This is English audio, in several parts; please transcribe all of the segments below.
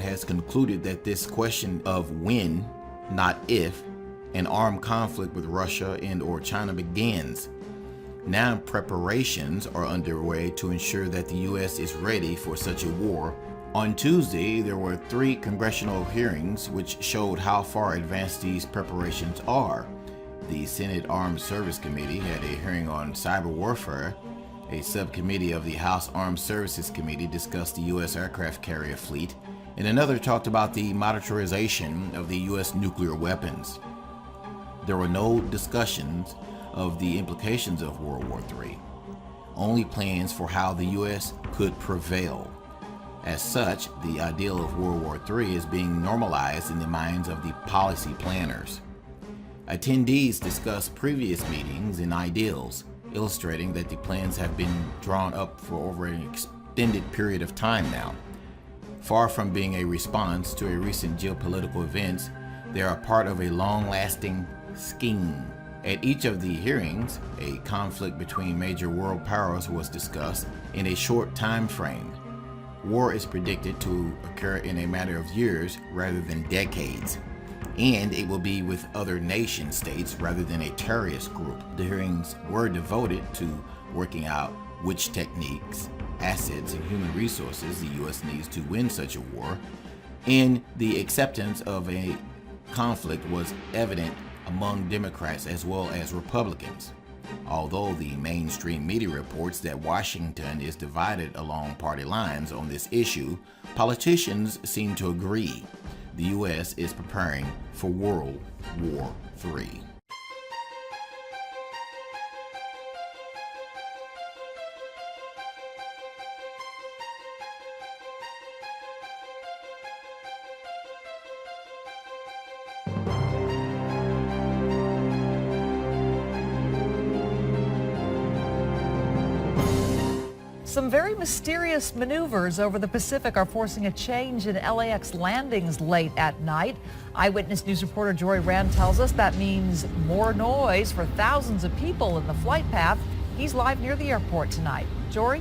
has concluded that this question of when, not if, an armed conflict with Russia and/or China begins. Now preparations are underway to ensure that the U.S. is ready for such a war. On Tuesday, there were 3 congressional hearings which showed how far advanced these preparations are. The Senate Armed Services Committee had a hearing on cyber warfare. A subcommittee of the House Armed Services Committee discussed the U.S. aircraft carrier fleet, and another talked about the modernization of the U.S. nuclear weapons. There were no discussions of the implications of World War III, only plans for how the U.S. could prevail. As such, the ideal of World War III is being normalized in the minds of the policy planners. Attendees discussed previous meetings and ideals, illustrating that the plans have been drawn up for over an extended period of time now. Far from being a response to a recent geopolitical events, they are part of a long-lasting scheme. At each of the hearings, a conflict between major world powers was discussed in a short time frame. War is predicted to occur in a matter of years rather than decades, and it will be with other nation states rather than a terrorist group. The hearings were devoted to working out which techniques, assets, and human resources the U.S. needs to win such a war, and the acceptance of a conflict was evident among Democrats as well as Republicans. Although the mainstream media reports that Washington is divided along party lines on this issue, politicians seem to agree the U.S. is preparing for World War III. Some very mysterious maneuvers over the Pacific are forcing a change in LAX landings late at night. Eyewitness News reporter Jory Rand tells us that means more noise for thousands of people in the flight path. He's live near the airport tonight. Jory?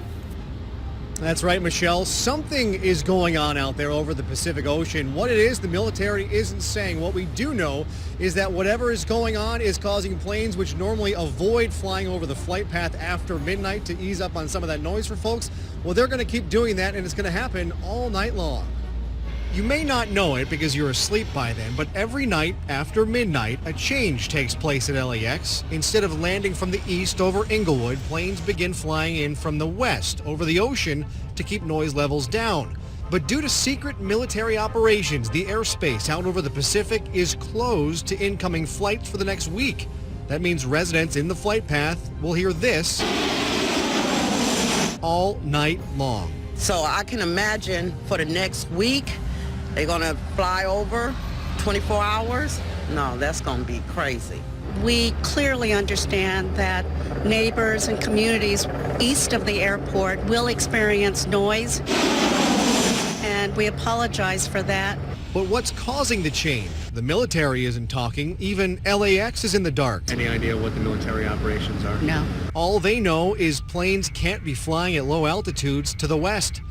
That's right, Michelle. Something is going on out there over the Pacific Ocean. What it is, the military isn't saying. What we do know is that whatever is going on is causing planes which normally avoid flying over the flight path after midnight to ease up on some of that noise for folks. Well, they're going to keep doing that, and it's going to happen all night long. You may not know it because you're asleep by then, but every night after midnight, a change takes place at LAX. Instead of landing from the east over Inglewood, planes begin flying in from the west over the ocean to keep noise levels down. But due to secret military operations, the airspace out over the Pacific is closed to incoming flights for the next week. That means residents in the flight path will hear this all night long. So I can imagine for the next week, they're going to fly over 24 hours? No, that's going to be crazy. We clearly understand that neighbors and communities east of the airport will experience noise, and we apologize for that. But what's causing the change? The military isn't talking. Even LAX is in the dark. Any idea what the military operations are? No. All they know is planes can't be flying at low altitudes to the west.